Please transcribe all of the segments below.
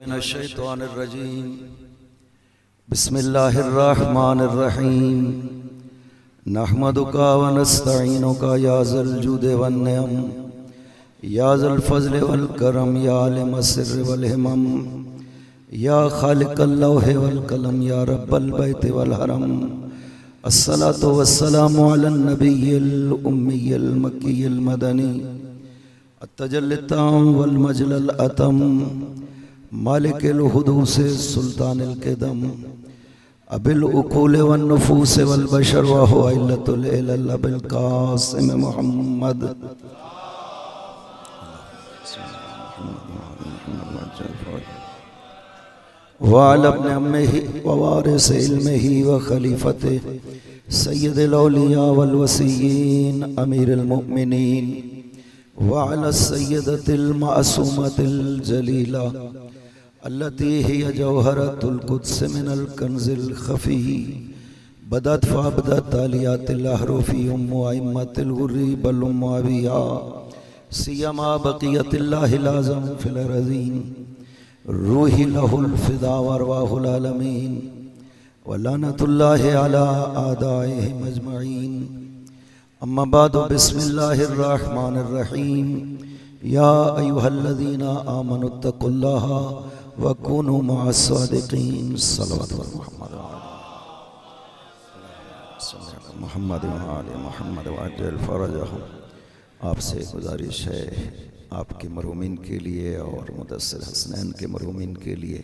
मिनश्शैतानिर्रजीम बिस्मिल्लाहिर्रहमानिर्रहीम नहमदुका व नस्तईनुका या ज़ल जुद वन्निअम या ज़ल फ़ज़्ल वल करम या आलिम अस्सिर्र वल हिमम या खालिक़ल लौहि वल कलम या रब्बल बैत वल हरम अस्सलातु वस्सलामु अलन नबिय्यिल उम्मिय्यिल मक्किय्यिल मदनी अत्तजल्ली ताम वल मजलल अतम मालिकिल हुदूस सुल्तानिल क़दम अबिल उक़ूल वन नुफूस वल बशर व हुवा इल्लतुल इलल अबिल क़ासिम मुहम्मद व अला इब्न अम्मिही व वारिस इल्मिही व खलीफतिही सय्यिदिल औलिया वल वसिय्यीन अमीरुल मुमिनीन व अला सय्यदतिल मासूमतिल जलीला अल्लती हिय जौहरतुल कुद्स मिनल कंज़िल खफ़ी बदत फ़अबदत तालियातिल अहरूफ़ी उम्मु अइम्मतिल गुर्री बल उम्मु अबिया सियमा बक़ियतिल्लाहिल आज़म फ़िल अरज़ीन रूही लहुल फ़िदा व अरवाहुल आलमीन व लानतुल्लाहि अला आदाइहिम अजमईन अम्मा बादु बिस्मिल्लाहिर रहमानिर रहीम या अय्युहल्लज़ीना आमनुत्तक़ुल्लाहा वकुनु मअस्सादिक़ीन सल्लल्लाहु अलैहि मुहम्मद व आले मुहम्मद व अज्जल फरजहुम। आपसे गुजारिश है आपके मरहूमिन के लिए और मुदस्सिर हसनैन के मरहूमिन के लिए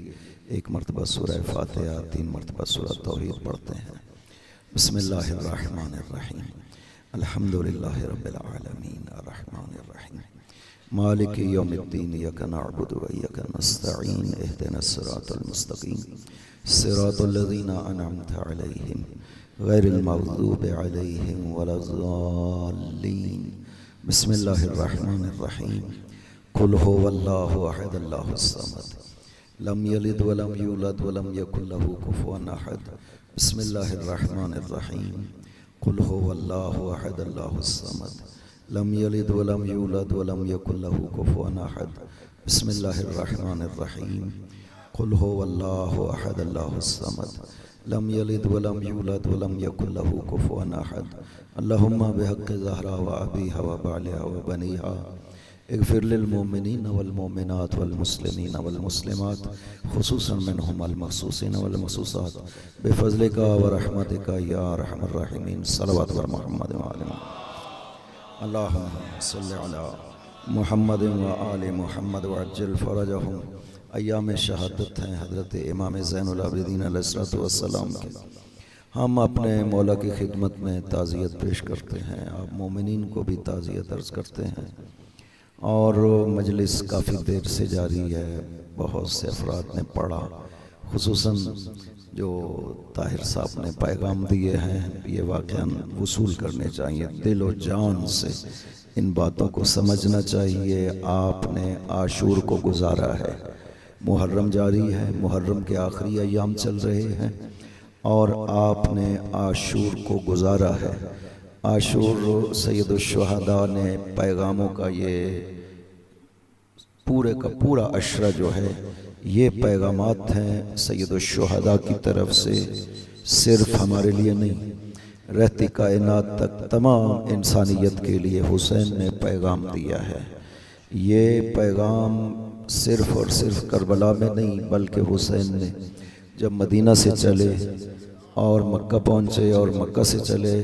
एक मरतबा सूरह फातिहा 3 मरतबा सूरह तौहीद पढ़ते हैं। बिस्मिल्लाहिर रहमानिर रहीम अल्हम्दुलिल्लाहि रब्बिल आलमीन अर्रहमानिर रहीम मालिकि यौमिद्दीन इय्याका नअबुदु व इय्याका नस्तईन इहदिनस सिरातल मुस्तकीम सिरातल लज़ीना अनअमता अलैहिम गैरिल मग़ज़ूबि अलैहिम वलज़्ज़ाल्लीन। बिस्मिल्लाहिर रहमानिर रहीम कुल हुवल्लाहु अहद अल्लाहुस समद लम यलिद व लम यूलद व लम यकुल लहू कुफुवन अहद। बिस्मिल्लाहिर रहमानिर रहीम कुल हुवल्लाहु अहद अल्लाहुस समद लम यलिद व लम यूलद व लम यकुल लहू कुफुवन अहद। बिस्मिल्लाहिर रहमानिर रहीम कुल हुवल्लाहु अहद अल्लाहुस समद लम यलिद व लम यूलद व लम यकुल लहू कुफुवन अहद। अल्लाहुम्मा बिहक़्क़ि ज़हरा व अबीहा व बालिहा व बनीहा इग़फ़िर लिल मुमिनीन वल मुमिनात वल मुस्लिमीन वल मुस्लिमात खुसूसन मिनहुम अल मख़सूसीन वल मख़सूसात बिफ़ज़लिका व रहमतिका या अरहमर राहिमीन। सल्लल्लाहु अलैहि मुहम्मद व आले अल्लाहुम्मा सल्लि अला मुहम्मद व आले मुहम्मद व अज्जिल फ़रजहुम। अय्याम शहादत हैं हज़रत इमाम ज़ैनुल आबिदीन अलैहिस्सलातु वस्सलाम के। हम अपने मौला की खिदमत में ताज़ियत पेश करते हैं, आप मोमिनीन को भी ताज़ियत अर्ज़ करते हैं। और मजलिस काफ़ी देर से जारी है, बहुत से अफराद ने पढ़ा, खुसूसन जो ताहिर साहब ने पैगाम दिए हैं ये वाक़यान वसूल करने चाहिए, दिल और जान से इन बातों को समझना चाहिए। आपने आशूर को गुजारा है, मुहर्रम जारी है, मुहर्रम के आखिरी अय्याम चल रहे हैं और आपने आशूर को गुजारा है। आशूर सैयदुश्शुहदा ने पैगामों का ये पूरे का पूरा अशरा जो है ये पैगामात हैं सैयदुश्शुहदा की तरफ से, सिर्फ हमारे लिए नहीं रहती कायनात तक तमाम इंसानियत के लिए हुसैन ने पैगाम दिया है। ये पैगाम सिर्फ और सिर्फ करबला में नहीं बल्कि हुसैन ने जब मदीना से चले और मक्का पहुँचे और मक्का से चले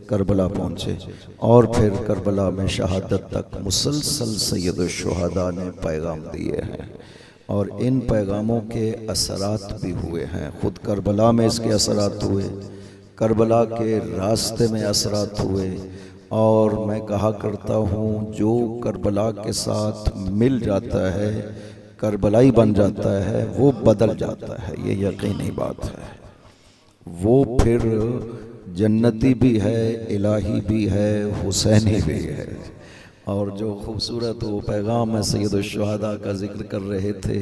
करबला पहुँचे और फिर करबला में शहादत तक मुसलसल सैयदुश्शुहदा ने पैगाम दिए हैं और इन पैगामों के असरात भी हुए हैं। ख़ुद करबला में इसके असरात हुए, करबला के रास्ते में असरात हुए। और मैं कहा करता हूँ जो करबला के साथ मिल जाता है करबलाई बन जाता है, वो बदल जाता है, ये यकीनी बात है। वो फिर जन्नती भी है, इलाही भी है, हुसैनी भी है। और जो खूबसूरत वो पैगाम है सैयदुश्शुहदा का जिक्र कर रहे थे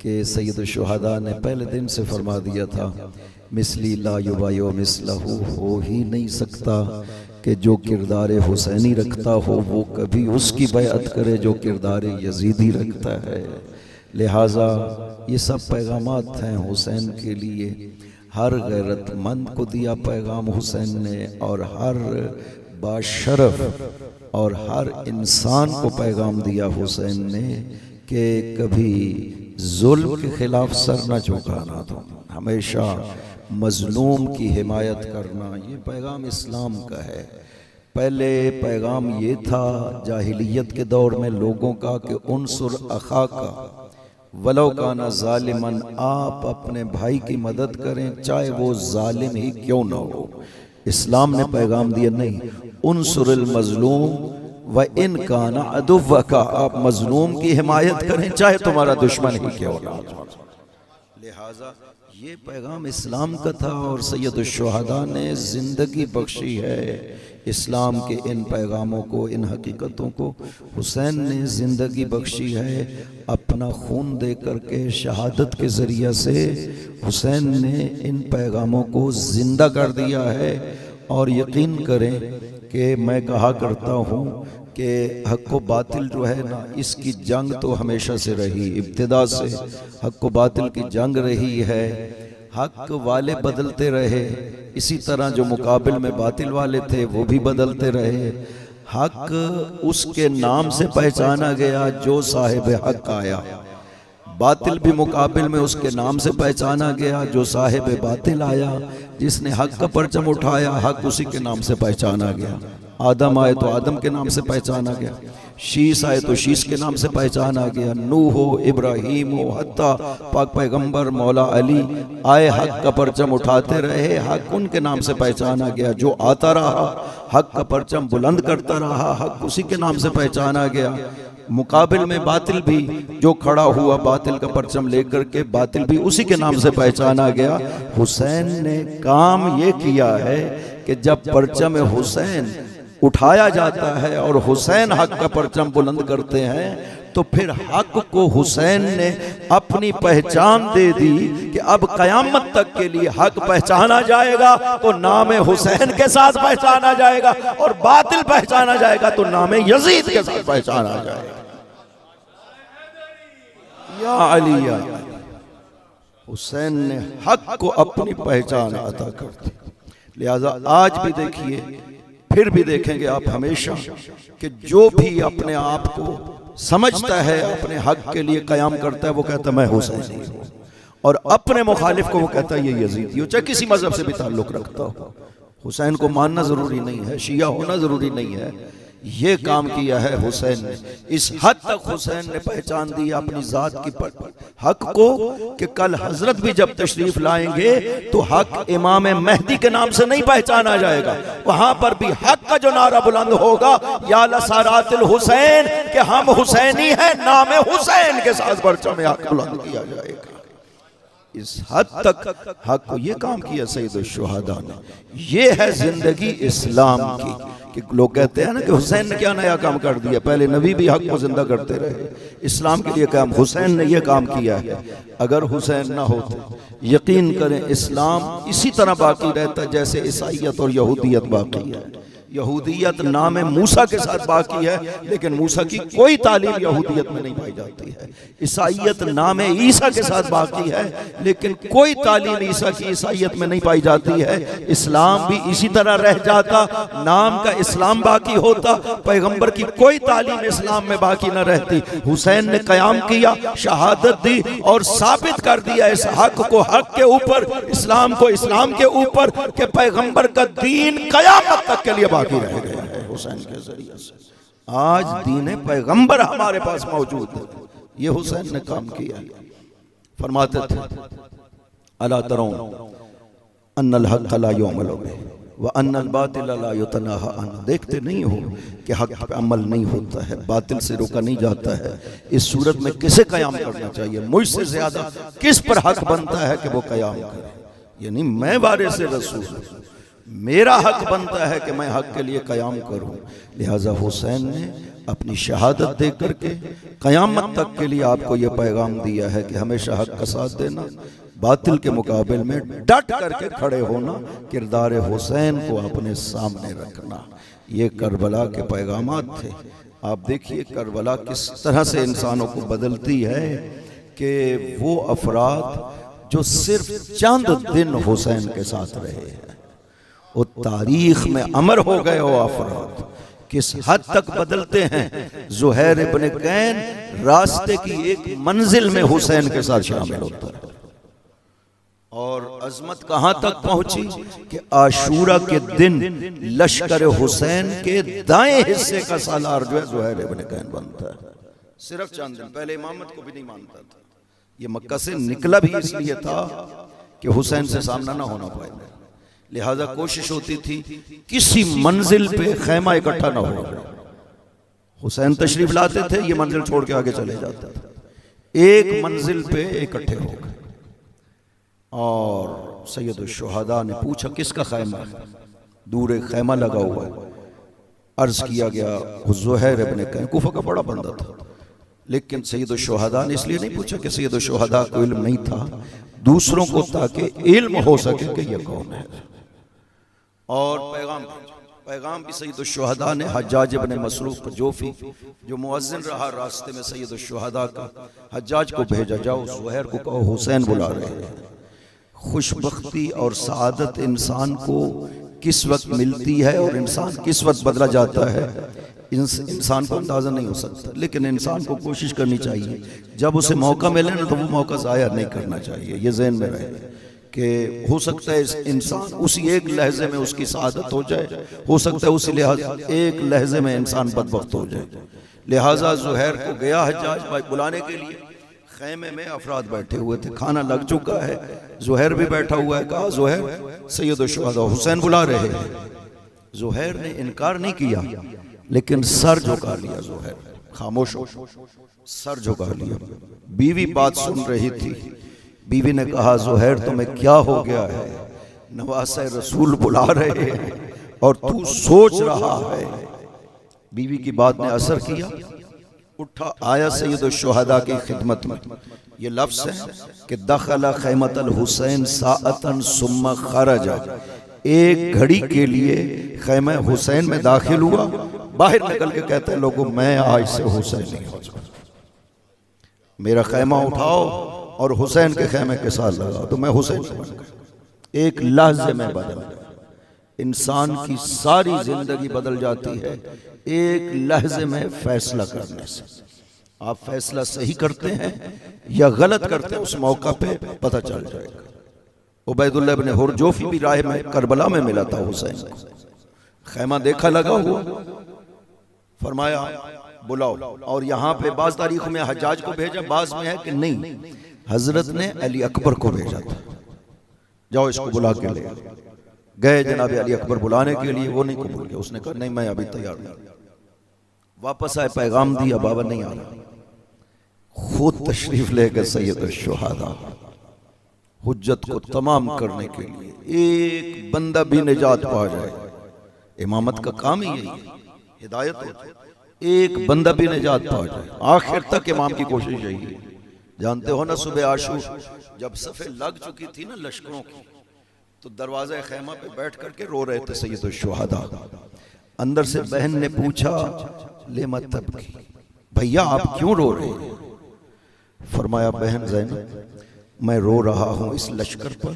कि सैयदुश्शुहदा ने पहले दिन से फरमा दिया था मिसली ला युबायो मिसलहू, हो ही नहीं सकता कि जो किरदार हुसैनी रखता हो वो कभी उसकी बैअत करे जो किरदार यजीदी रखता है। लिहाजा ये सब पैगामात हैं हुसैन के लिए। हर गैरतमंद को दिया पैगाम हुसैन ने, और हर बाशरफ और हर इंसान को पैगाम दिया हुसैन ने कि कभी जुल्म के खिलाफ सर न झुकाना, तो हमेशा मजलूम की हिमायत करना, ये पैगाम इस्लाम का है। पहले पैगाम ये था जाहिलियत के दौर में लोगों का कि उनसुर अखा का वलो काना जालिमन, आप अपने भाई की मदद करें चाहे वो जालिम ही क्यों ना हो। इस्लाम ने पैगाम दिया नहीं, उनसुरुल मजलूम व इन काना अदुव्व का, आप मजलूम की हिमायत करें चाहे तुम्हारा दुश्मन ही क्यों ना हो। लिहाजा ये पैगाम इस्लाम का था और सैयदुश शुहदा ने जिंदगी बख्शी है इस्लाम के इन पैगामों को, इन हकीकतों को। हुसैन ने ज़िंदगी बख्शी है, अपना खून दे करके शहादत के ज़रिया से हुसैन ने इन पैगामों को ज़िंदा कर दिया है। और यकीन करें कि मैं कहा करता हूँ कि हक़ व बातिल जो है ना, इसकी जंग तो हमेशा से रही, इब्तिदा से हक़ व बातिल की जंग रही है। हक़ वाले बदलते रहे, इसी तरह जो मुकाबिल में बातिल वाले थे वो भी बदलते रहे। हक़ उसके नाम से पहचाना गया जो साहिब हक़ आया, बातिल भी मुकाबिल में उसके नाम से पहचाना गया जो साहिब बातिल आया। जिसने हक़ का परचम उठाया हक़ उसी के नाम से पहचाना गया। आदम आए तो आदम के नाम से पहचाना गया, शीस आए तो शीस के नाम से पहचाना गया, नूह हो, इब्राहीम हो, हत्ता पाक पैगंबर मौला अली आए हक़ का परचम उठाते रहे, हक़ उनके नाम से पहचाना गया। जो आता रहा हक़ का परचम बुलंद करता रहा, हक़ उसी के नाम से पहचाना गया। मुकाबिल में बातिल भी जो खड़ा हुआ बातिल का परचम लेकर के, बातिल भी उसी के नाम से पहचाना गया। हुसैन ने काम ये किया है कि जब परचम हुसैन उठाया जाता है और हुसैन हक़ का परचम बुलंद करते हैं तो फिर हक़ को हुसैन ने अपनी पहचान दे दी कि अब क़यामत तक के लिए हक़ पहचाना जाएगा तो नाम हुसैन के साथ पहचाना जाएगा, और बातिल पहचाना जाएगा तो नाम यजीद के साथ पहचाना जाएगा। या अली या हुसैन ने हक़ को अपनी पहचान अता कर दी। लिहाजा आज भी देखिए, फिर भी देखेंगे आप हमेशा कि जो भी अपने आप को समझता है अपने हक के लिए कयाम करता है वो कहता है मैं हुसैनी हूं, और अपने मुखालिफ को वो कहता है ये यजीदी हो, चाहे किसी मजहब से भी ताल्लुक रखता हो। हुसैन को मानना जरूरी नहीं है, शिया होना जरूरी नहीं है। ये काम किया है हुसैन ने। इस हद तक हुसैन ने पहचान दी अपनी जात की हक को कि कल हजरत भी जब तशरीफ लाएंगे तो हक इमाम मेहदी के नाम से नहीं पहचाना जाएगा, वहां पर भी हक का जो नारा बुलंद होगा या लसारातिल हुसैन कि हम हुसैनी हैं, नाम हुसैन के साथ परचम हक बुलंद किया जाएगा। इस हद तक हक को ये काम किया सैयदुश शुहदा ने। ये है जिंदगी इस्लाम की कि लोग कहते हैं ना कि हुसैन ने क्या नया काम कर दिया, पहले नबी भी हक को जिंदा करते रहे, इस्लाम के लिए काम हुसैन ने ये काम किया है। अगर हुसैन ना होते यकीन करें इस्लाम इसी तरह बाकी रहता जैसे ईसाईयत और यहूदियत बाकी है। यहूदियत नाम मूसा के साथ बाकी है लेकिन मूसा की कोई तालीम यहूदियत में नहीं पाई जाती है। ईसाईयत नाम ईसा के साथ बाकी है लेकिन कोई तालीम ईसा की ईसाईयत में नहीं पाई जाती है। इस्लाम भी इसी तरह रह जाता, नाम का इस्लाम बाकी होता, पैगंबर की कोई तालीम इस्लाम में बाकी न रहती। हुसैन ने कयाम किया, शहादत दी और साबित कर दिया इस हक को हक के ऊपर, इस्लाम को इस्लाम के ऊपर, कि पैगंबर का दीन कयामत तक के लिए बाकी रह गया है हुसैन के जरिए से। आज दीन पैगंबर हमारे पास मौजूद है, ये हुसैन ने काम किया। फरमाते थे अला तरौन अन्नल हक़ ला युअमल बिही व अन्नल बातिल ला युतनाहा अन्हु, देखते नहीं हो कि हक पे अमल नहीं होता है, बातिल से रोका नहीं जाता है। इस सूरत में किसे कयाम करना चाहिए? मुझसे ज्यादा किस पर हक बनता है कि वो कयाम करे? यानी मैं वारिस रसूल, मेरा हक बनता है कि मैं हक के लिए कयाम करूं। लिहाजा हुसैन ने अपनी शहादत दे करके कयामत तक के लिए आपको यह पैगाम दिया है कि हमेशा हक का साथ देना, बातिल के मुकाबले में डट करके खड़े होना, किरदार हुसैन को अपने सामने रखना। ये करबला के पैगामात थे। आप देखिए करबला किस तरह से इंसानों को बदलती है कि वो अफराद जो सिर्फ चंद दिन हुसैन के साथ रहे हैं वो तारीख में अमर हो गए। वो अफराद किस हद तक बदलते हैं। ज़ुहैर इब्न कैन रास्ते की एक मंजिल में हुसैन के साथ शामिल होता है और अजमत कहां तक पहुंची कि आशूरा के दिन लश्कर हुसैन के दाएं हिस्से का सालार जो है ज़ुहैर इब्न कैन बनता है। सिर्फ चंद दिन पहले इमामत को भी नहीं मानता था। ये मक्का से निकला भी इसलिए था कि हुसैन से सामना ना होना पाए, लिहाजा कोशिश होती थी किसी मंजिल पे खैमा इकट्ठा ना हो। हुसैन तशरीफ लाते थे, ये मंजिल छोड़ के आगे चले जाते थे। एक मंजिल पे इकट्ठे हो गए और सैयद शुहदा ने पूछा किसका खैमा है? दूर एक खैमा लगा हुआ है। अर्ज किया गया ज़ुहैर इब्न कैन, कूफा का बड़ा बंदा था, लेकिन सैयद शुहदा ने इसलिए नहीं पूछा कि सैयद शुहदा को इल्म नहीं था, दूसरों को ताकि इल्म हो सके कि यह कौन है। और पैगाम भी सैयद शुहदा ने हज्जाज इब्न मसरूक जोफी जो मुअज्जिन रहा रास्ते में सैयद शुहदा का, हज्जाज को भेजा, जाओ ज़ुहैर को कहो हुसैन बुला रहे हैं। खुशबख्ती और सआदत इंसान को किस वक्त मिलती है और इंसान किस वक्त बदला जाता है इंसान को अंदाज़ा नहीं हो सकता, लेकिन इंसान को कोशिश करनी चाहिए जब उसे मौका मिले ना तो वो मौका ज़ाया नहीं करना चाहिए। ये ज़हन में रहे कि हो सकता है इंसान उसी एक लहजे में उसकी सआदत हो जाए, हो सकता है उसी एक लहजे में इंसान बदबख्त हो जाए। लिहाजा ज़ुहैर को गया हज्जाज बुलाने के लिए। खैमे में अफराद बैठे हुए थे, खाना लग चुका है, ज़ुहैर भी बैठा हुआ है। कहा ज़ुहैर सैयद शुहदा हुसैन बुला रहे हैं। ज़ुहैर ने इनकार नहीं किया, लेकिन सर झुका लिया। ज़ुहैर खामोश हो, सर झुका लिया। बीवी बात सुन रही थी। बीवी ने कहा ज़ुहैर तुम्हें क्या हो गया है? नवासे रसूल बुला रहे हैं और तू सोच रहा है। बीवी की बात ने असर किया, उठा आया सैयद शुहदा की खिदमत में। ये लफ्ज़ है कि दखला खैमतल हुसैन साअतन सुम्मा खरजा, एक घड़ी के लिए खैमा हुसैन में दाखिल हुआ, बाहर निकल के कहते हैं लोगों मैं आज से हुसैन नहीं हो सकता, मेरा खैमा उठाओ और हुसैन के खैमे के साथ लगा। तो मैं हुसैन बन गया। एक लहजे में बदल गया। इंसान की सारी जिंदगी बदल जाती है एक लहजे में फैसला करने से। आप फैसला सही करते हैं या गलत करते हैं उस मौका पे पता चल जाएगा। उबैदुल्लाह इब्न हुरजोफी भी राह में करबला में मिला था हुसैन को। खैमा देखा लगा हुआ, फरमाया बुलाओ। और यहाँ पे बाज तारीख में हज्जाज को भेजा, बाज में है कि नहीं हजरत ने अली अकबर को भेजा था, जाओ इसको बुला के ले। गए जनाब अली अकबर बुलाने के लिए, वो नहीं कबूल किया। उसने कहा नहीं मैं अभी तैयार नहीं। वापस आए, पैगाम दिया बाबा नहीं आ रहा। खुद तशरीफ ले गए सैयद शुहदा हुज्जत को तमाम करने के लिए। एक बंदा भी निजात पा जाए, इमामत का काम ही यही है, हिदायत होती है। एक बंदा भी निजात पा जाए, आखिर तक इमाम की कोशिश यही है। जानते हो ना सुबह आशूर जब सफ़े लग चुकी थी ना लश्करों की, तो दरवाजे खैमा पे बैठ करके रो रहे थे सैयद शुहदा। अंदर से बहन ने पूछा ले मत तबकी, भैया आप क्यों रो रहे हैं? फरमाया बहन ज़ैनब मैं रो रहा हूँ इस लश्कर पर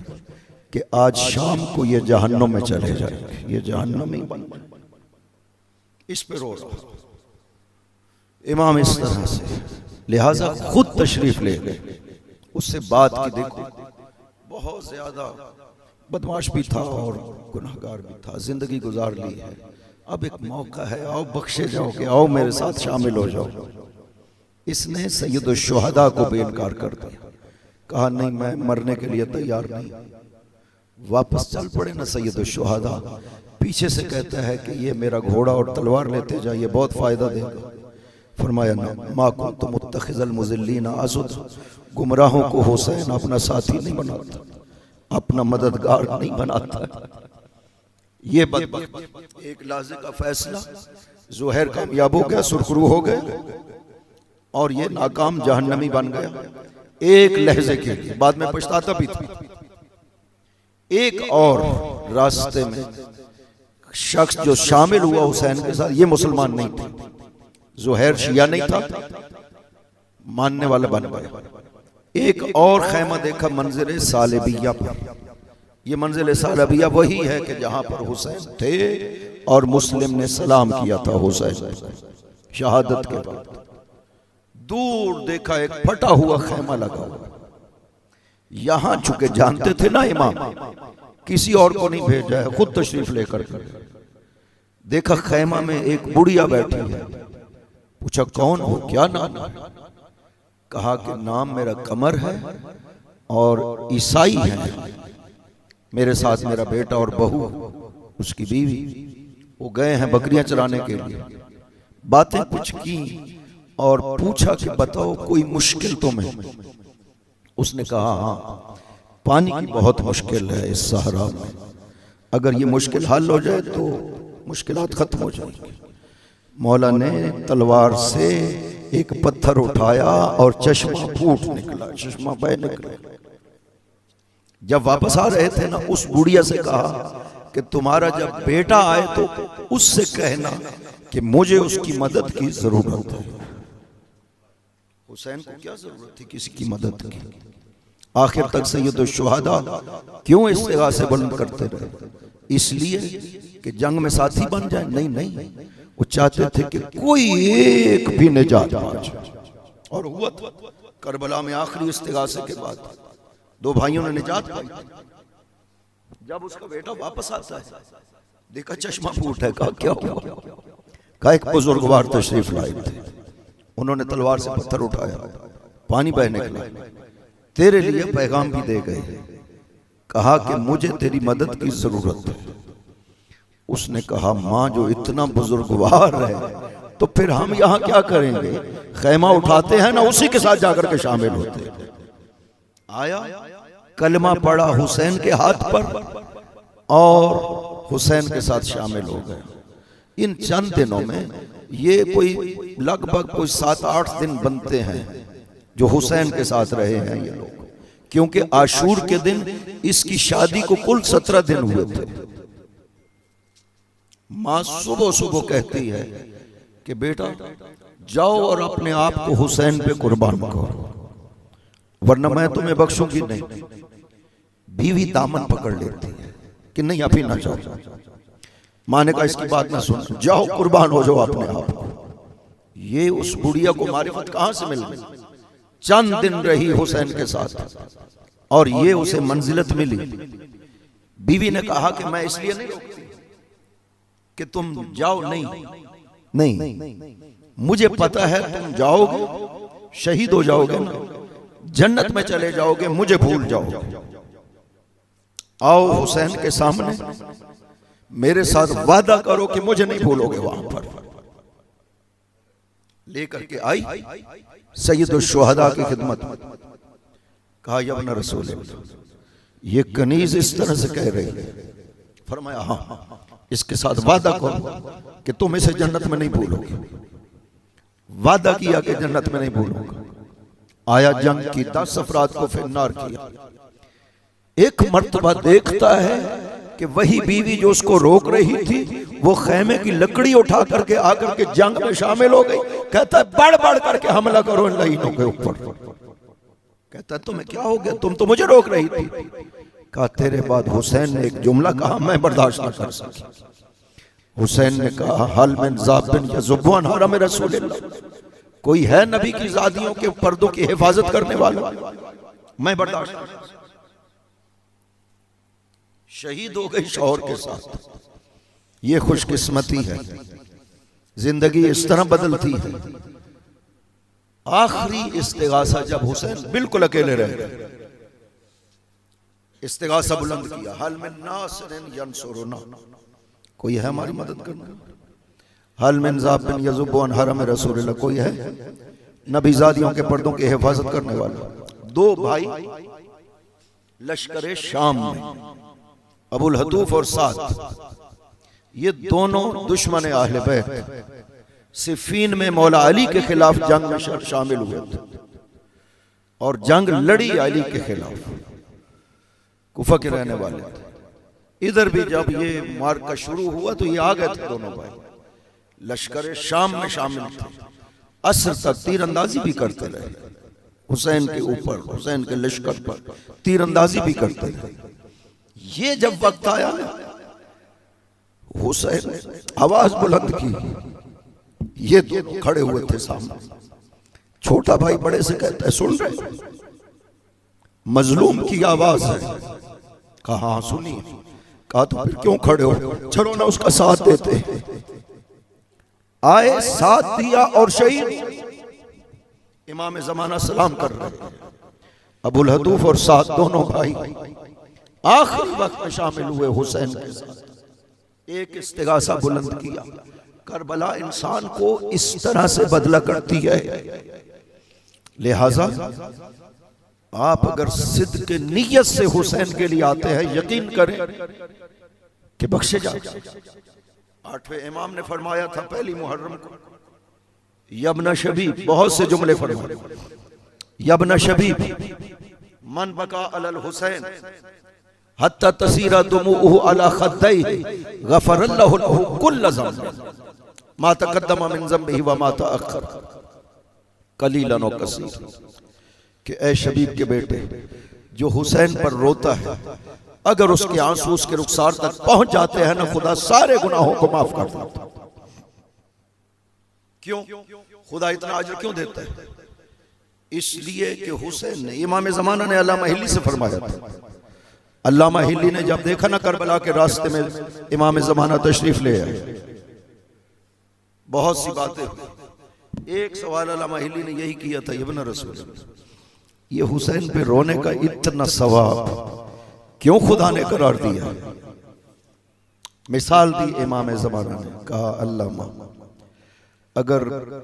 कि आज शाम को ये जहन्नुम में चले जाएंगे, ये जहन्नुम ही बन जाए, इस पे रो रहा। इमाम इस तरह से, लिहाजा खुद तशरीफ ले गए। उससे बात की, देखो बहुत ज्यादा बदमाश भी था और गुनाहगार भी था, जिंदगी गुजार ली है, अब एक मौका है, आओ बख्शे जाओ कि आओ मेरे साथ शामिल हो जाओ। इसने सैयद शुहदा को भी इनकार कर दिया, कहा नहीं मैं मरने के लिए तैयार नहीं। वापस चल पड़े ना सैयद शुहदा। पीछे से कहता है कि ये मेरा घोड़ा और तलवार लेते जाइए, बहुत फायदा देगा। फरमाया ना मा कुन्तु मुत्तखिज़ल मुज़िल्लीना अज़ुद, गुमराहों को हुसैन अपना साथी नहीं बनाता, अपना मददगार नहीं बनाता। ये बदबख्त एक लाज़े का फैसला, ज़ुहैर कामयाब हो गया, सुरखरू हो गए और ये नाकाम जहन्नमी बन गया एक लहजे के लिए। बाद में पछताता भी था। एक और रास्ते में शख्स जो शामिल हुआ हुसैन के साथ, ये मुसलमान नहीं थे, ज़ुहैर शिया नहीं था, मानने वाला बन गया। एक और खैमा देखा मंजिल सालबिया पर। ये मंजिल सालबिया वही है कि जहां पर हुसैन थे और मुस्लिम ने सलाम किया था हुसैन शहादत के बाद। दूर देखा एक फटा हुआ खैमा लगा हुआ। यहां चुके जानते थे ना इमाम, किसी और को नहीं भेजा है, खुद तशरीफ लेकर देखा खैमा में एक बुढ़िया बैठी है। पूछा कौन हो, क्या नाम? कहा कि नाम मेरा कमर है और ईसाई है, मेरे साथ मेरा बेटा और बहू, उसकी बीवी, वो गए हैं बकरियां चराने के लिए। बातें कुछ की और पूछा कि बताओ कोई मुश्किल तुम्हें? उसने कहा हाँ, पानी की बहुत मुश्किल है इस सहरा में, अगर ये मुश्किल हल हो जाए तो मुश्किलात खत्म हो जाएगी। मौला ने तलवार से एक पत्थर उठाया और चश्मा फूट निकला, चश्मा बह निकला। जब वापस आ रहे थे ना, उस बुढ़िया से कहा कि तुम्हारा जब बेटा आए तो उससे कहना कि मुझे उसकी मदद की जरूरत है। हुसैन को क्या जरूरत थी किसी की मदद की? आखिर तक सैयद शुहदा क्यों इस्तिगा से बुलंद करते रहे? इसलिए कि जंग में साथी बन जाए? नहीं नहीं, वो चाहते थे कि कोई एक भी निजात पा जाए। और हुआ था करबला में आखिरी इस्तिगासे के बाद दो भाइयों ने निजात पाई। जब उसका बेटा वापस आता है, देखा चश्मा फूट है। कहा क्या हुआ? कहा एक बुजुर्गवार तशरीफ लाए थे, उन्होंने तलवार से पत्थर उठाया, पानी बह निकला, तेरे लिए पैगाम भी दे गए, कहा कि मुझे तेरी मदद की जरूरत है। उसने कहा माँ जो इतना बुजुर्गवार है तो फिर हम यहाँ क्या करेंगे? खैमा उठाते हैं ना, उसी के साथ जाकर के शामिल होते हैं। आया, कलमा पड़ा हुसैन के हाथ पर और हुसैन के साथ शामिल हो गए। इन चंद दिनों में ये कोई लगभग कोई 7-8 दिन बनते हैं जो हुसैन के साथ रहे हैं ये लोग, क्योंकि आशूर के दिन इसकी शादी को कुल 17 दिन हुए थे। माँ सुबह सुबह कहती है कि बेटा जाओ और अपने आप को हुसैन पे कुर्बान करो, वरना मैं तुम्हें बख्शूंगी नहीं। बीवी दामन पकड़ लेती है कि नहीं अभी ना जाओ। माँ ने कहा इसकी बात ना सुन, जाओ कुर्बान हो जाओ अपने आप को। ये उस बुढ़िया को मारिफत कहां से मिल गई? चंद दिन रही हुसैन के साथ और ये उसे मंजिलत मिली। बीवी ने कहा कि मैं इसलिए नहीं रोकती कि तुम जाओ, नहीं, मुझे पता है तुम जाओगे शहीद हो जाओगे ना, जन्नत में चले जाओगे, मुझे भूल जाओ। आओ हुसैन के सामने मेरे साथ वादा करो कि मुझे नहीं भूलोगे। वहां पर लेकर के आई सैयद शुहदा की खिदमत। कहा या इब्न रसूल, ये कनीज इस तरह से कह रही है। फरमाया हाँ, इसके साथ वादा करो कि तुम इसे जन्नत में नहीं भूलोगे। वादा किया कि जन्नत में नहीं भूलूंगा। आया, जंग की 10 अफराद को फिन्नार किया। एक मर्तबा देखता है कि वही बीवी जो उसको रोक रही थी वो खैमे की लकड़ी उठा करके आकर के जंग में शामिल हो गई। कहता है बढ़ बढ़ करके हमला करो इन लाइनों के ऊपर। कहता है तुम्हें क्या हो गया, तुम तो मुझे रोक रही थी। कहा तेरे बाद हुसैन ने एक जुमला कहा मैं बर्दाश्त न कर सकी। हुसैन ने कहा हल मिन ज़ाबिन यज़ुब्बुन हरम रसूलिल्लाह, कोई है नबी की ज़ादियों के पर्दों की हिफाजत करने वाला? मैं बर्दाश्त नहीं कर सकता। शहीद हो गई शौहर के साथ। ये खुशकिस्मती है, जिंदगी इस तरह बदलती है। आखिरी इस्तिगासा जब हुसैन बिल्कुल अकेले रह गए, इस्तिगासा बुलंद किया, हल मिन नासिरिन यंसुरुना, कोई है हमारी मदद करने? हल मिन ज़ाबिन यज़ुब्बुन हरम रसूलिल्लाह, कोई है नबीज़ादियों के पर्दों की हिफाजत करने वाला? 2 भाई लश्कर शाम में, अबुल हतूफ और साद, ये दोनों दुश्मन अहले बैत सिफीन में मौला अली के खिलाफ जंग में शामिल हुए थे और जंग लड़ी अली के खिलाफ। कुफा के रहने वाले थे। इधर भी जब ये मार्का शुरू हुआ तो ये आ गए थे दोनों भाई, लश्कर शाम में शामिल थे। असर तक तीरंदाजी भी करते रहे। हुसैन के ऊपर, हुसैन के लश्कर पर तीरंदाजी भी करते थे। ये जब वक्त आया ना, हुसैन ने आवाज बुलंद की, ये दोनों खड़े हुए थे सामने। छोटा भाई बड़े से कहता है, सुन रहे? मजलूम की आवाज है। कहा हाँ सुनिए। कहा तो फिर क्यों खड़े हो, चलो ना उसका साथ देते। आए, साथ दिया और शहीद। इमाम ज़माना सलाम कर रहे हैं। अबुल हदूफ और साथ दोनों भाई आखिरी वक्त में शामिल हुए हुसैन के साथ। एक इस्तिगासा बुलंद किया, करबला इंसान को इस तरह से बदला करती है, लिहाजा आप अगर सिद्ध के नियत से हुसैन के लिए आते हैं, यकीन करें कि बख्शे जाए। 8वें इमाम ने फरमाया था पहली मुहर्रम को, यब्न शबीब, बहुत से जुमले फरमाए, यब्न शबीब मन बका अलल हुसैन हत्ता तसीरा दुमुहु अला खद्दैहि गफरल्लाहु लहु कुल्ल ज़ंब मा तक़द्दम मिन ज़ंबिहि व मा तअख़्ख़र कलीलन व कसीर। कि ऐ शबीब के बेटे, जो हुसैन पर रोता है, अगर उसके आंसू उसके रुखसार तक पहुंच जाते हैं ना, खुदा सारे गुनाहों को माफ कर देता। क्यों खुदा इतना अजर क्यों देता है? इसलिए कि हुसैन ने, इमाम ज़माना ने अल्लामा हिल्ली से फरमाया था। अल्लामा हिल्ली ने जब देखा ना करबला के रास्ते में इमाम ज़माना तशरीफ ले आए, बहुत सी बातें हुई। एक सवाल अल्लामा हिल्ली ने यही किया था, इब्न रसूल, ये हुसैन पे रोने का इतना सवाब क्यों खुदा ने करार दिया? मिसाल दी इमाम ज़माना ने, कहा अल्लामा, अगर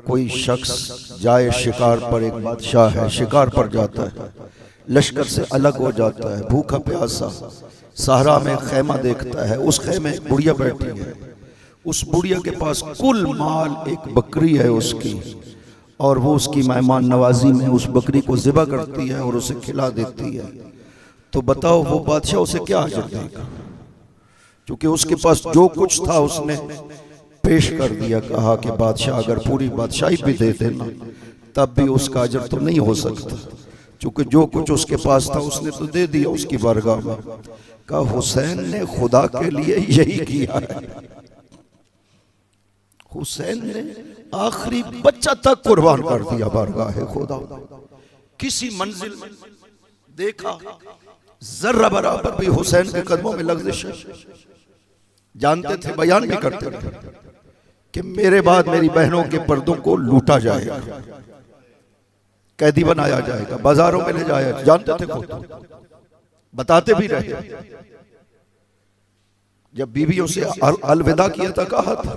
कोई शख्स जाए शिकार पर, एक बादशाह है, शिकार पर जाता है, लश्कर से अलग हो जाता है, भूखा प्यासा, सहरा में खैमा देखता है, उस खैमे में बुढ़िया बैठी है, उस बुढ़िया के पास कुल माल एक बकरी है उसकी, और वो उसकी मेहमान नवाजी में उस बकरी को ज़िबा करती है और उसे खिला देती है। तो बताओ वो बादशाह उसे क्या अजर देगा? क्योंकि उसके पास जो कुछ था उसने पेश कर दिया। कहा कि बादशाह अगर पूरी बादशाही भी दे देना तब भी उसका अजर तो नहीं हो सकता, क्योंकि जो कुछ उसके पास था उसने तो दे दिया उसकी बारगाह में। कहा हुसैन ने खुदा के लिए यही किया है। हुसैन ने आखिरी बच्चा तक कुर्बान कर दिया बारगाह खुदा। किसी मंजिल में देखा जर्रा बराबर भी हुसैन के कदमों में लग्ज़िश, जानते थे, बयान भी करते थे कि मेरे बाद मेरी बहनों के पर्दों को लूटा जाएगा, कैदी बनाया जाएगा, बाजारों में ले जाया, जानते थे खुद, बताते भी रहे। जब बीवियों से अलविदा किया था, कहा था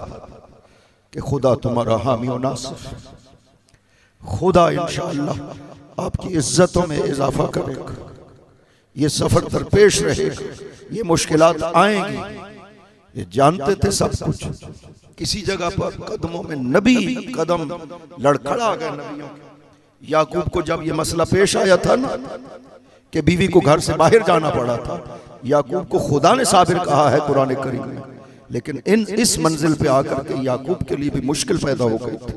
कि खुदा तुम्हारा हामी और नासिर, खुदा इंशाअल्लाह आपकी इज्जतों में इजाफा करेगा, ये सफर दरपेश रहेगा, ये मुश्किलात आएंगी, ये जानते थे सब कुछ। किसी जगह पर कदमों में नबी कदम लड़खड़ा गए नबियों के। याकूब को जब ये मसला पेश आया था ना कि बीवी को घर से बाहर जाना पड़ा था, याकूब को खुदा ने साबिर कहा है कुरान करीम में, लेकिन इस मंजिल पे आकर के याकूब के लिए भी मुश्किल पैदा हो गई थी।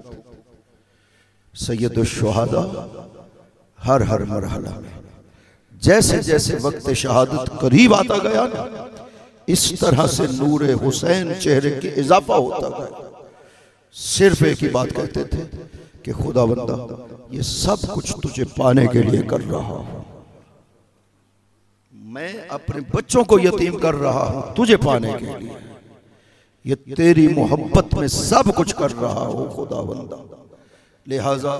सैयदुश शुहदा हर हर मरहला में जैसे जैसे वक्त शहादत करीब आता गया ना, इस तरह से नूरे हुसैन चेहरे के इजाफा होता गया। सिर्फ एक ही बात कहते थे कि खुदावंदा ये सब कुछ तुझे पाने के लिए कर रहा हूं, मैं अपने बच्चों को यतीम कर रहा हूं तुझे पाने के लिए, ये तेरी मोहब्बत में सब कुछ कर रहा हूं खुदावंदा। लिहाजा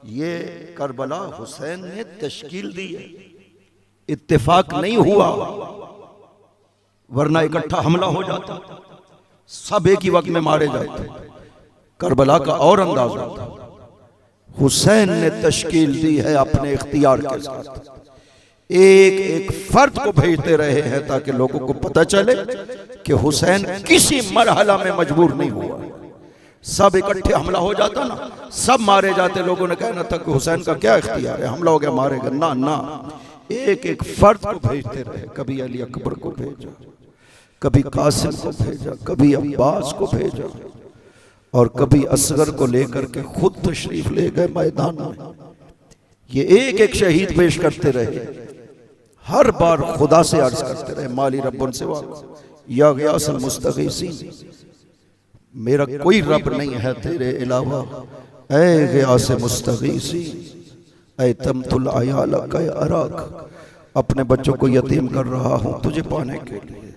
ये करबला हुसैन ने तश्कील दी है, इत्तेफाक नहीं हुआ, वरना इकट्ठा हमला हो जाता, सब एक ही वक्त में मारे जाते। करबला का और अंदाज होता। हुसैन ने तश्कील दी है अपने इख्तियार के साथ, एक एक फर्द को भेजते रहे हैं ताकि लोगों को पता चले कि हुसैन किसी मरहला में मजबूर नहीं हुआ। सब इकट्ठे हमला हो जाता ना, सब मारे जाते, लोगों ने कहना था कि हुसैन का क्या इख्तियार है, हमला हो गया मारेगा, ना ना, एक एक फर्द को भेजते रहे। कभी अली अकबर को भेजा, कभी कासिम को भेजा, कभी अब्बास को भेजा, और कभी असगर को लेकर के खुद तशरीफ ले गए मैदान में। ये एक एक शहीद पेश करते रहे, हर बार खुदा से अर्ज करते रहे, माली रब्बुन सिवा या गियासल मुस्तगीसीन, मेरा कोई रब नहीं है तेरे अलावा, ऐ गियास मुस्तगीसीन, ऐ तमतुल अयाल का अराक, अपने बच्चों को यतीम कर रहा हूं तुझे पाने के लिए।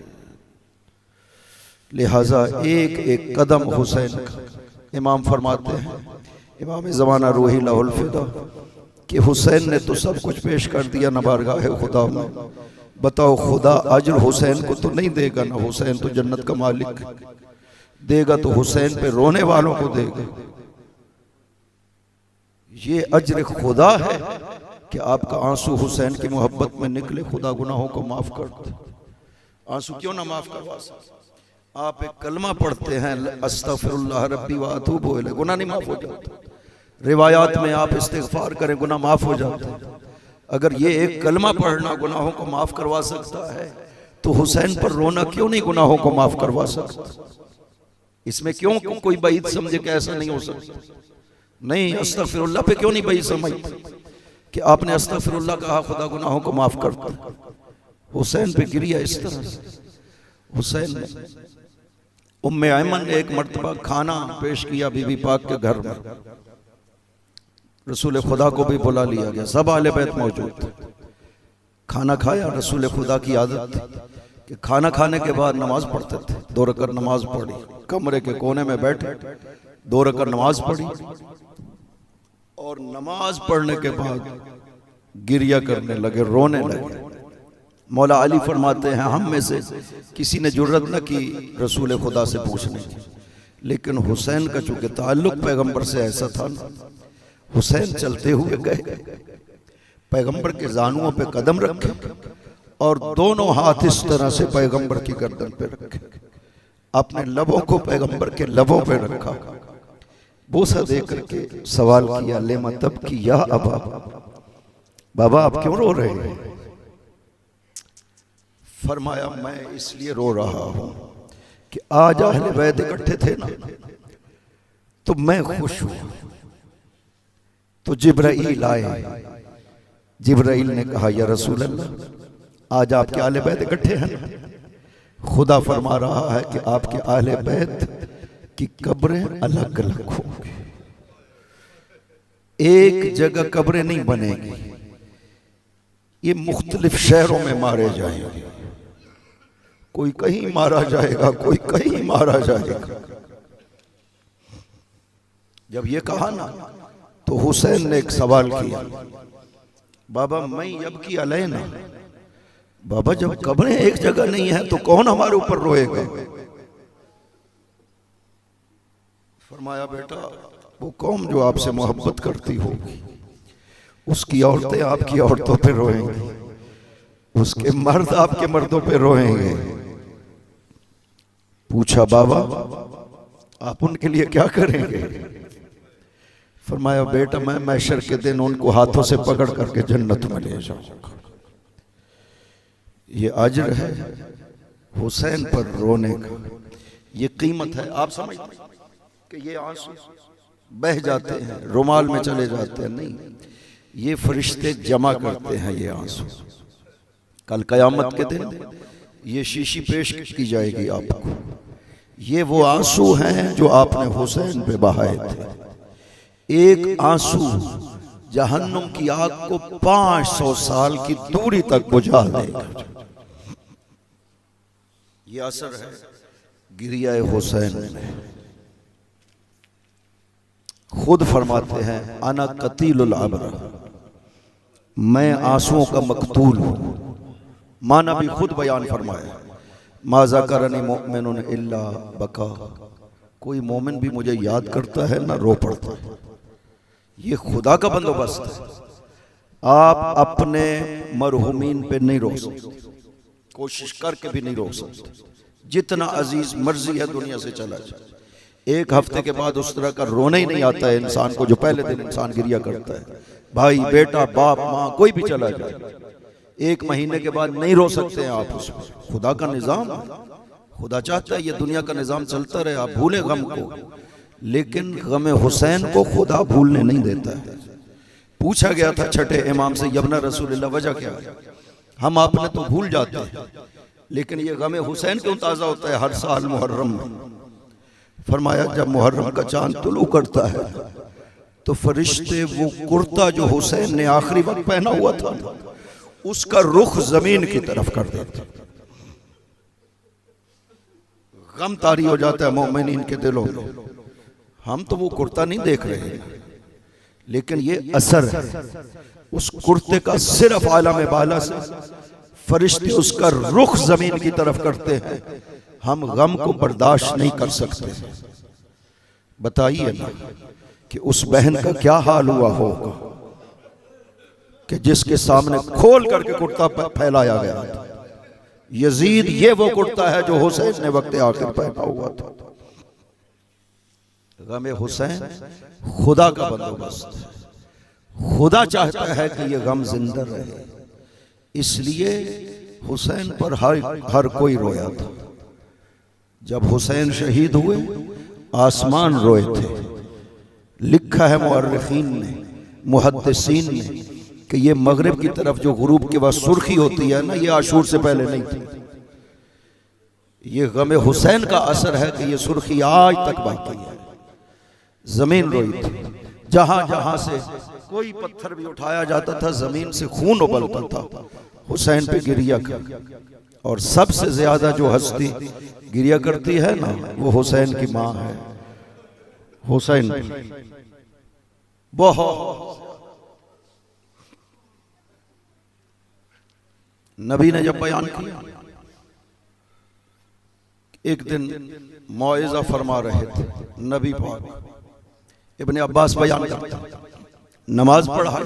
लिहाजा एक एक कदम हुसैन का, इमाम फरमाते हैं, इमाम ज़माना रूही लहुल फिदा, कि हुसैन ने तो सब कुछ पेश कर दिया न बारगाह खुदा में, बताओ खुदा अजर हुसैन को तो नहीं देगा ना, हुसैन तो जन्नत का मालिक देगा, तो हुसैन पे रोने वालों को देगा। ये अजर खुदा है कि आपका आंसू हुसैन की मोहब्बत में निकले, खुदा गुनाहों को माफ कर दे। आंसू क्यों ना माफ करवा सकते? आप एक कलमा पढ़ते हैं, अस्तगफिरुल्लाह रब्बी व अतूबु इलैह, गुनाह नहीं माफ हो जाता। रिवायात में आप इस्तिगफार करें, गुनाह माफ हो जाते हैं। अगर ये एक कलमा पढ़ना गुनाहों को माफ करवा सकता है, तो हुसैन पर रोना क्यों नहीं गुनाहों को माफ करवा सकता? इसमें क्यों कोई बईद समझे कि ऐसा नहीं हो सकता? नहीं, अस्तगफिरुल्लाह पे क्यों नहीं बईद समझते कि आपने अस्तगफिरुल्लाह कहा, खुदा गुनाहों को माफ करता। हुसैन पे गिरिया इस तरह से। हुसैन ने, उम्मे ऐमन ने एक मर्तबा खाना पेश किया बीबी पाक के घर में, रसूल खुदा को भी बुला लिया गया, सब आले बैत मौजूद थे। खाना खाया, रसूल खुदा की आदत थी कि खाना खाने के बाद नमाज पढ़ते थे। 2 रकात नमाज पढ़ी, कमरे के कोने में बैठे 2 रकात नमाज पढ़ी, और नमाज पढ़ने के बाद गिरिया करने लगे, रोने लगे। मौला अली फरमाते हैं, हम में से किसी ने जुर्रत न की रसूल खुदा से पूछने की, लेकिन हुसैन का चूंकि ताल्लुक पैगंबर से ऐसा था ना, हुसैन चलते हुए गए, पैगंबर के जानुओं पे कदम रखे और दोनों हाथ इस तरह से पैगंबर की गर्दन पे रखे, अपने लबों को पैगंबर के लबों पे रखा, बोसा दे करके सवाल किया, लेमा तब की या अबा, बाबा आप क्यों रो रहे हैं? फरमाया, मैं इसलिए रो रहा हूं कि आज अहले बैत इकट्ठे थे ना, तो मैं खुश हूं। तो जिब्राइल आए, जिब्राइल ने कहा, या रसूल अल्लाह आज आपके अहले बैत इकट्ठे हैं ना, खुदा फरमा रहा है कि आपके अहले बैत की कब्रें अलग अलग होंगी, एक जगह कब्रें नहीं बनेगी, ये मुख्तलिफ शहरों में मारे जाएंगे, कोई कहीं मारा जाएगा, कोई कहीं मारा जाएगा। जब ये कहा ना, तो हुसैन ने एक सवाल किया, बाबा मैं अब की अलैना, बाबा जब कब्रें एक जगह नहीं है तो कौन हमारे ऊपर रोएगा? फरमाया, बेटा वो कौम जो आपसे मोहब्बत करती होगी, उसकी औरतें आपकी औरतों पे रोएंगी, उसके मर्द आपके मर्दों पे रोएंगे। पूछा, बाबा आप उनके लिए क्या करेंगे? फरमाया, बेटा मैं महशर के दिन उनको हाथों से पकड़ करके जन्नत में ले जाऊंगा। ये अजर है हुसैन पर रोने का, ये कीमत है। आप समझते कि ये आंसू बह जाते हैं, रुमाल में चले जाते हैं? नहीं, ये फरिश्ते जमा करते हैं ये आंसू। कल कयामत के दिन ये शीशी पेश की जाएगी आपको, ये वो आंसू हैं जो आपने हुसैन पे बहाए थे। एक आंसू जहन्नुम की आग को 500 साल की दूरी तक बुझा देगा। ये असर है गिरिया हुसैन में। खुद फरमाते हैं, अना कतीलुल अब्र, मैं आंसुओं का मकतूल हूं। माना भी खुद बयान फरमाया, माजा करनी मोमिनुन इल्ला बका, कोई मोमिन भी मुझे याद करता है ना रो पड़ता है। ये खुदा का बंदोबस्त है। आप अपने मरहुमीन पे नहीं रो सकते, कोशिश करके भी नहीं रो सकते, जितना अजीज मर्जी है दुनिया से चला जाए। एक हफ्ते के बाद उस तरह का रोना ही नहीं आता है इंसान को जो पहले दिन इंसान गिरिया करता है। भाई बेटा बाप माँ कोई भी चला जाए, 1 महीने के बाद नहीं रो सकते हैं आप उसमें। खुदा का निज़ाम है, खुदा चाहता है ये दुनिया का निज़ाम चलता रहे, आप भूले गम को, लेकिन गम हुसैन को खुदा भूलने नहीं देता है। पूछा गया था छठे इमाम से, यब्ना रसूलुल्लाह वजह क्या है? हम आपने तो भूल जाते हैं, लेकिन ये गम हुसैन क्यों ताज़ा होता है हर साल मुहर्रम में? फरमाया जब मुहर्रम का चांद तुलू करता है तो फरिश्ते वो कुर्ता जो हुसैन ने आखिरी वक्त पहना हुआ था उसका रुख जमीन की तरफ कर देते। गम तारी हो जाता है मोमिनीन के दिलों में। हम तो वो कुर्ता नहीं देख रहे हैं, लेकिन ये असर है उस कुर्ते का। सिर्फ आलम बाला से फरिश्ते उसका रुख जमीन की तरफ करते हैं। हम गम को बर्दाश्त नहीं कर सकते। बताइए ना कि उस बहन का क्या हाल हुआ होगा कि जिसके सामने खोल करके कुर्ता फैलाया गया था। यजीद ये वो कुर्ता है जो हुसैन ने वक्त आखिर पहना हुआ था। गम हुसैन खुदा का बंदोबस्त है। खुदा चाहता है कि ये गम जिंदा रहे, इसलिए हुसैन पर हर कोई रोया था। जब हुसैन शहीद हुए आसमान रोए थे। लिखा है मुअर्रिखीन ने, मुहद्दिसीन ने कि ये मगरिब की तरफ जो गुरूब के बाद सुर्खी होती है ना, ये आशूर से पहले नहीं थी। ये गम हुसैन का असर है कि ये सुर्खी आज तक बाकी है। जमीन रोई थी। जहां जहां से कोई पत्थर भी उठाया जाता था जमीन से खून उबलता था। हुसैन पे गिरिया कर, और सबसे ज्यादा जो हस्ती गिरिया करती है ना वो हुसैन की मां है। हुसैन बहुत। नबी ने जब बयान किया, एक दिन मौइज़ा फरमा रहे थे नबी पाक, इब्ने अब्बास बयान करते हैं, नमाज पढ़ा,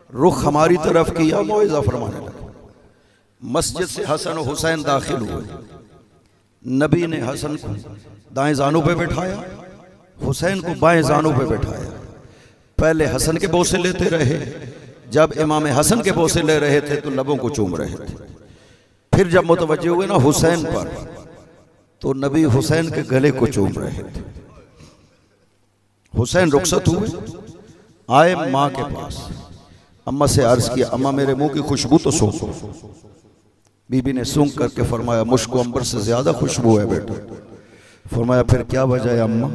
रुख हमारी तरफ किया, मौइज़ा फरमाने लगे। मस्जिद से हसन और हुसैन दाखिल हुए। नबी ने हसन को दाएं जानू पे बैठाया, हुसैन को बाएं जानू पे बैठाया। पहले हसन के बोसे लेते रहे। जब इमाम हसन के बोसे ले रहे थे तो लबों को चूम रहे थे। फिर जब मुतवज्जे हुए ना हुसैन पर, तो नबी हुसैन के गले को चूम रहे थे। हुसैन रुखसत हुए, आए माँ के पास। अम्मा से अर्ज किया, अम्मा मेरे मुंह की खुशबू तो सूंघो। बीबी ने सूंघ करके फरमाया, मुश्को अंबर से ज्यादा खुशबू है बेटा। फरमाया फिर क्या वजह है अम्मा?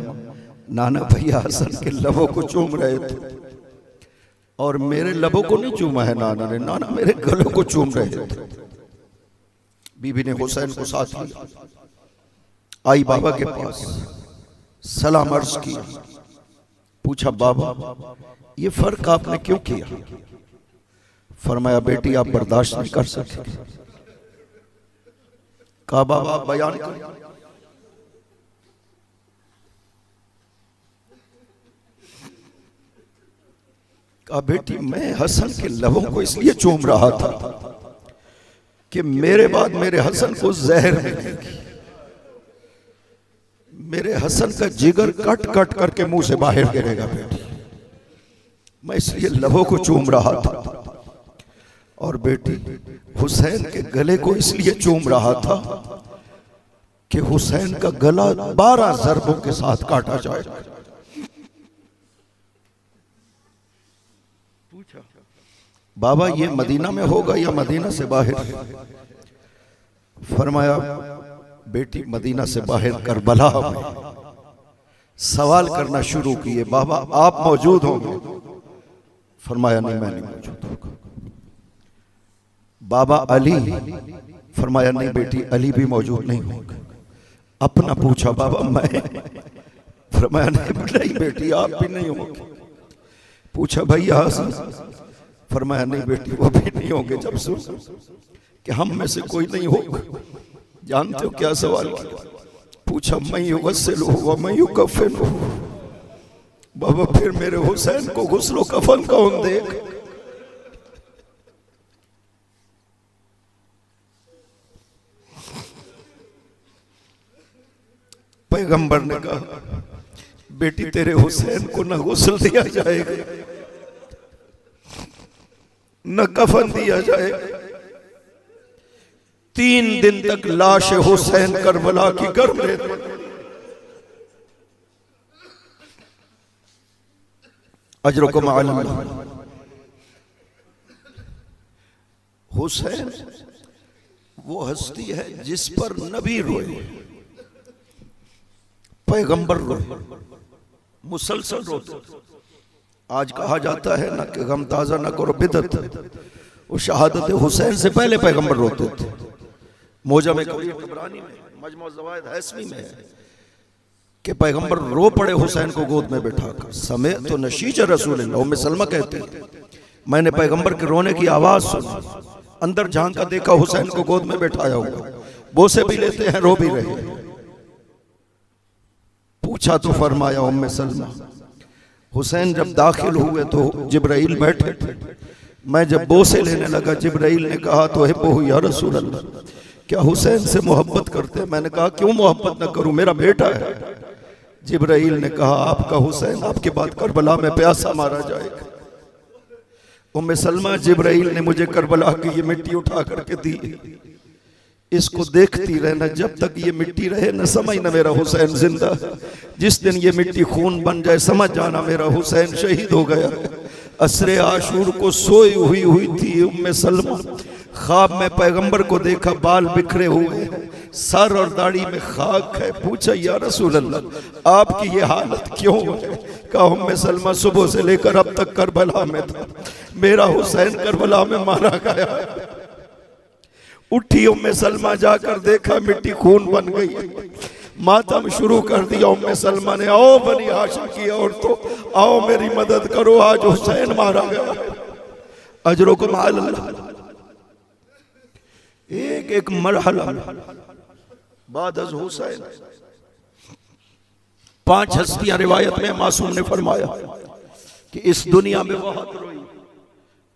नाना भैया हसन के लबों को चूम रहे थे और मेरे लबों को नहीं चूमा है नाना ने, नाना मेरे गलों को चूम रहे थे। बीबी ने हुसैन को साथ लिया, आई बाबा के पास, सलाम अर्ज किया। पूछा बाबा ये फर्क आपने क्यों किया? फरमाया बेटी आप बर्दाश्त नहीं कर सके। कहा बाबा आप बयान कर। कहा बेटी मैं हसन के लबों को इसलिए चूम रहा था कि मेरे बाद मेरे हसन को जहर मिलेगी। मेरे हसन का जिगर कट कट करके मुंह से बाहर गिरेगा बेटी, मैं इसलिए लबों को चूम रहा था। और बेटी हुसैन के गले को इसलिए चूम रहा था कि हुसैन का गला 12 ज़रबों के साथ काटा जाएगा। पूछा बाबा ये मदीना में होगा या मदीना से बाहर? फरमाया बेटी मदीना से बाहर करबला में। सवाल करना शुरू किए, बाबा आप मौजूद होंगे? फरमाया नहीं मैं नहीं मौजूद होगा। बाबा अली? फरमाया नहीं बेटी अली भी मौजूद नहीं होंगे। अपना पूछा बाबा मैं? फरमाया नहीं बेटी आप भी नहीं होंगे। पूछा भैया हसन? फरमाया नहीं बेटी वो भी नहीं होंगे। जब सुन कि हम में से कोई नहीं होगा, जानते हो क्या सवाल किया? पूछा मैं युगस्सिलु व मैं युकफ़िनु। बाबा फिर मेरे हुसैन को गुस्लो कफन कौन देख? पैगंबर ने कहा बेटी तेरे हुसैन को न गुस्ल दिया जाएगा न कफन दिया जाएगा। 3 दिन तक लाश हुसैन करबला की गर्म रहती। अजरुकुम अल्लाह। हुसैन वो हस्ती है जिस पर नबी रोए, पैगंबर रोए, मुसलसल रोते। आज कहा जाता है ना कि गम ताजा ना करो बिदअत, वो शहादत हुसैन से पहले पैगंबर रोते थे। मोजा में तबरानी में मजमू ज़वाइद हैसमी में है कि पैगंबर रो पड़े हुसैन को गोद में बैठाकर। समय तो नशीज रसूलुल्लाह, उम्मे सलमा कहती है मैंने पैगंबर के रोने की आवाज सुनी, अंदर झांका देखा हुसैन को गोद में बैठाया हुआ, बोसे भी लेते हैं रो भी रहे। पूछा तो फरमाया उम्मे सलमा, हुसैन जब दाखिल हुए तो जिब्राइल बैठे थे, मैं जब बोसे लेने लगा जिब्राइल ने कहा तो हिब्बुहु या रसूल अल्लाह, क्या हुसैन से मोहब्बत करते हैं? मैंने कहा क्यों मोहब्बत न करूं, मेरा बेटा है। जिब्राइल ने कहा आपका हुसैन आपके बाद करबला में प्यासा मारा जाएगा। उम्मे सलमा, जिब्राइल ने मुझे करबला की ये मिट्टी उठा करके दी, इसको देखती रहना जब तक ये मिट्टी रहे, न समझना मेरा हुसैन जिंदा। जिस दिन ये मिट्टी खून बन जाए समझ जाना मेरा हुसैन शहीद हो गया। असरे आशूर को सोई हुई थी उम्मे सलमा, ख्वाब में पैगंबर को देखा, बाल बिखरे हुए, सर और दाढ़ी में खाक है। पूछा या रसूल अल्लाह आपकी ये हालत क्यों है? कहा उम्मे सलमा सुबह से लेकर अब तक करबला में था, मेरा हुसैन करबला में मारा गया। उठी उम्मे सलमा, जाकर देखा मिट्टी खून बन गई, मातम शुरू कर दिया। उम्मे सलमा ने, आओ बनी हाशिम की औरतों, आओ मेरी मदद करो, आज हुसैन मारा गया। अजरों को माल अल्लाह। एक एक मरहला बाद अज हुसैन 5 हस्तियां रिवायत में मासूम ने फरमाया कि इस दुनिया में बहुत रोई,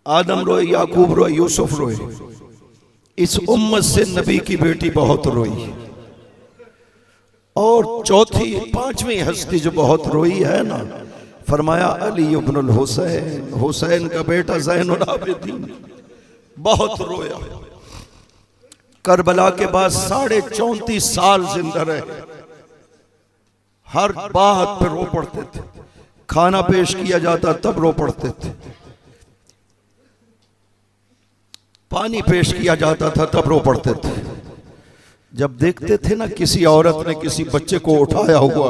आदम रोए, याकूब रोए, यूसुफ रोए, इस उम्मत से नबी की बेटी बहुत रोई। और चौथी 5वीं हस्ती जो बहुत रोई है ना, फरमाया अली इब्नुल हुसैन, हुसैन का बेटा ज़ैनुल आबिदीन बहुत रोया। करबला के बाद 34.5 साल जिंदा रहे, हर बात पे रो पड़ते थे, खाना पेश किया जाता तब रो पड़ते थे, पानी पेश किया जाता था तब रो पड़ते थे। जब देखते थे ना किसी औरत ने किसी बच्चे को उठाया हुआ,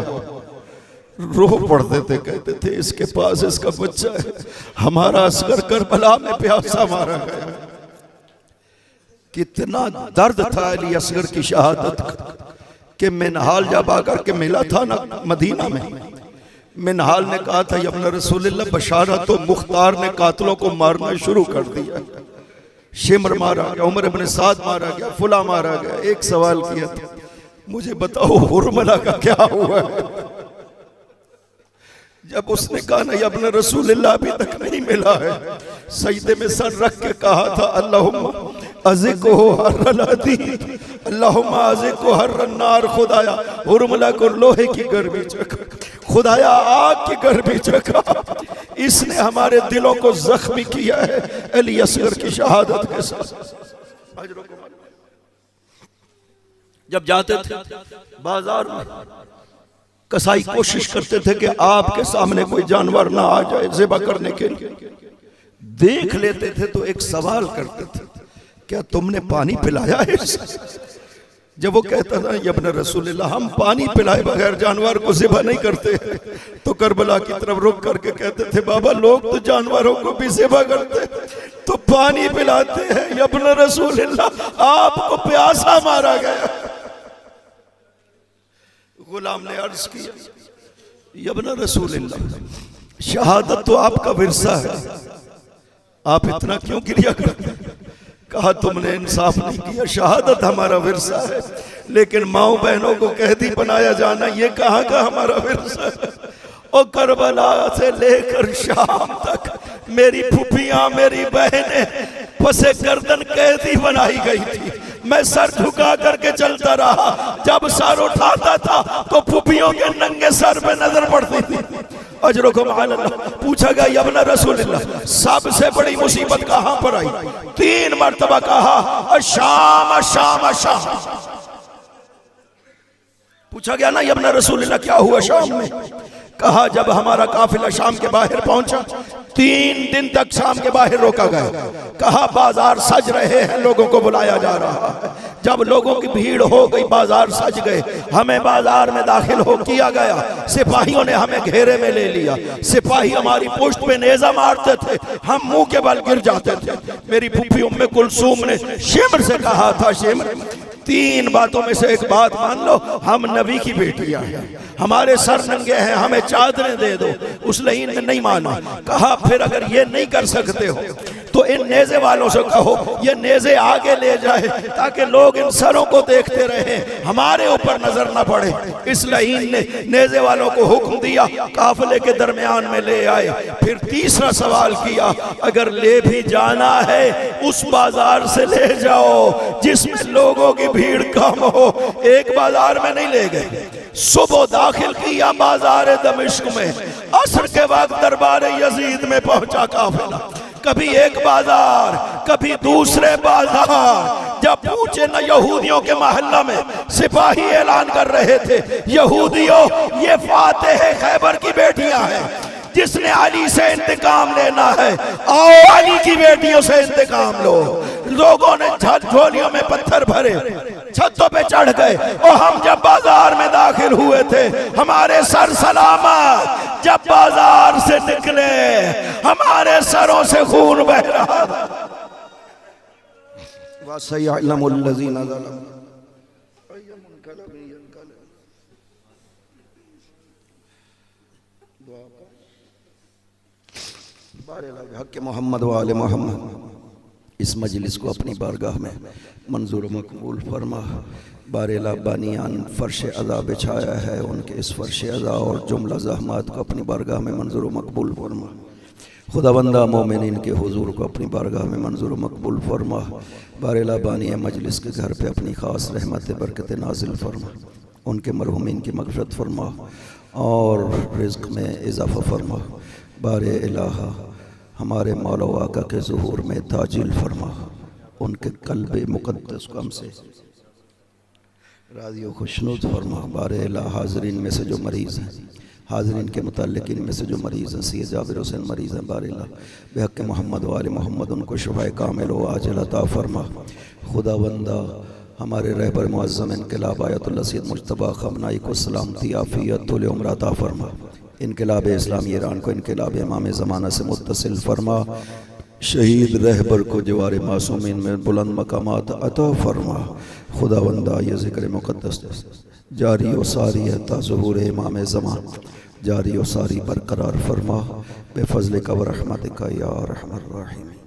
रो पड़ते थे, कहते थे इसके पास इसका बच्चा है, हमारा असगर करबला में प्यासा मारा गया। कितना दर्द था अली असगर की शहादत का कि मिनहाल जब आकर के मिला था ना मदीना में, मिनहाल ने कहा था यब्न रसूलल्लाह बशारत, तो मुख्तार ने कातलों को मारना शुरू कर दिया। शिमर मारा गया, उमर इब्न साद मारा गया, फुला मारा गया। एक सवाल किया था, मुझे बताओ हुरमला का क्या हुआ है? जब उसने कहा ना यब्न रसूलल्लाह अभी तक नहीं मिला है, सजदे में सर रख के कहा था अल्लाहुम्मा अज़िको हर्रल हदीद, अल्लाहुम्मा अज़िको हर्रन नार, खुदाया हुरमला को लोहे की गर्मी चखा, खुदाया आग की गर्मी चखा, इसने हमारे दिलों को जख्मी किया है अली असगर की शहादत के साथ। जब जाते थे बाजार में, कसाई कोशिश करते थे कि आपके सामने कोई जानवर ना आ जाए ज़िबा करने के लिए, देख लेते थे तो एक सवाल करते थे, क्या तुमने पानी पिलाया है? जब वो कहता था यब्न रसूलल्लाह हम पानी पिलाए बगैर जानवर को ज़िबा नहीं करते, तो करबला की तरफ रुक करके कहते थे बाबा लोग तो जानवरों को भी ज़िबा करते तो पानी पिलाते हैं, यब्न रसूलल्लाह आपको प्यासा मारा गया। गुलाम ने अर्ज किया यब्न रसूलल्लाह शहादत तो आपका विरसा है, आप इतना क्यों गिरिया करते हैं? कहा तुमने इंसाफ नहीं किया, शहादत हमारा विरसा है, लेकिन माओ बहनों को कैदी बनाया जाना ये कहाँ का हमारा विरसा है? और करबला से लेकर शाम तक मेरी फुफियां मेरी बहनें फंसे गर्दन कैदी बनाई गई थी, मैं सर झुका करके चलता रहा, जब सर उठाता था तो फुफियों के नंगे सर पे नजर पड़ती थी। अजरों को पूछा गया यब्न रसूलल्लाह सबसे बड़ी मुसीबत कहां पर आई? 3 मरतबा कहा अशाम अशाम अशाम। पूछा गया ना यब्न रसूलल्लाह क्या हुआ शाम में? कहा जब हमारा काफिला शाम के बाहर पहुंचा, 3 दिन तक शाम के बाहर रोका गया। कहा बाजार सज रहे हैं, लोगों को बुलाया जा रहा है। जब लोगों की भीड़ हो गई, बाजार सज गए, हमें बाजार में दाखिल हो किया गया। सिपाहियों ने हमें घेरे में ले लिया। सिपाही हमारी पुष्ट पे नेजा मारते थे, हम मुंह के बल गिर जाते थे। मेरी फूफी उम्मे कुलसूम ने शिमर से कहा था, शिमर 3 बातों में से एक बात मान लो, हम नबी की बेटियां हैं, हमारे सर नंगे हैं, हमें चादरें दे दो। उस लहीन ने नहीं माना। कहा फिर अगर ये नहीं कर सकते हो तो इन नेज़े वालों से कहो ये नेज़े आगे ले जाए, ताकि लोग इन सरों को देखते रहें, हमारे ऊपर नजर न पड़े। इस लहीन ने नेज़े वालों को हुक्म दिया, काफिले के दरमियान में ले आए। फिर तीसरा सवाल किया, अगर ले भी जाना है उस बाजार से ले जाओ जिसमें लोगों की भीड़ कम हो। एक बाजार में नहीं ले गए। सुबह दाखिल किया बाजार दमिश्क में, असर के वक्त दरबार यजीद में पहुंचा काफिला। कभी एक बाजार, कभी दूसरे बाजार। जब पहुंचे न यहूदियों के मोहल्ला में, सिपाही ऐलान कर रहे थे, यहूदियों ये फातेह खैबर की बेटियां हैं, जिसने अली से इंतकाम लेना है, आओ अली की बेटियों से इंतकाम लो। लोगों ने झोलियों में पत्थर भरे, छतों पे चढ़ गए। और हम जब बाजार में दाखिल हुए थे, हमारे सर सलामत। जब बाजार से निकले, हमारे सरों से खून बह रहा था। हक मोहम्मद वाले मोहम्मद, इस मजलिस को अपनी बारगाह में मंजूर मकबूल फरमा। बारेला बानियान फर्श अज़ा बिछाया है, उनके इस फर्श अज़ा और जुमला ज़हमात को अपनी बारगाह में मंजूर मकबूल फरमा। खुदाबंदा मोमिनीन के हुजूर को अपनी बारगाह में मंजूर मकबूल फरमा। बारेला बानिया मजलिस के घर पे अपनी ख़ास रहमत बरकत नाजिल फरमा। उनके मरहुमीन की मग़फ़िरत फरमा और रिज़्क़ में इजाफ़ा फरमा। बारे इलाहा हमारे मौला व आका के ज़ुहूर में ताजिल फरमा। उनके क़ल्ब मुक़द्दस को हमसे राज़ी व खुशनुद फरमा। बारे इलाहा हाज़रीन में से जो मरीज़ हैं, हाज़रीन के मुतल्लिक़ीन में से जो मरीज़ हैं, सैयद जाबिर हुसैन मरीज़ हैं, बारे इलाहा बेहक़ मोहम्मद वाले मोहम्मद उनको शिफ़ाए कामिल व आजिल अता फरमा। खुदाबंदा हमारे रहबर मुअज़्ज़म इनक़िलाब आयतुल्लाह सैयद मुज्तबा ख़मनाई को सलामती आफ़ियत तूल उम्र अता फरमा। इनक़िलाब इस्लामी ईरान को इनक़िलाब इमाम ज़माना से मुत्तसिल फरमा। शहीद रहबर को जवार मासूमीन में बुलंद मकामात अता फरमा। खुदावंदा ये ज़िक्र मुक़द्दस जारी व सारी है ता ज़ुहूर इमाम ज़मान, जारी व सारी बरकरार फरमा। बेफ़ज़लिका व रहमतिका या अरहमर राहिमीन।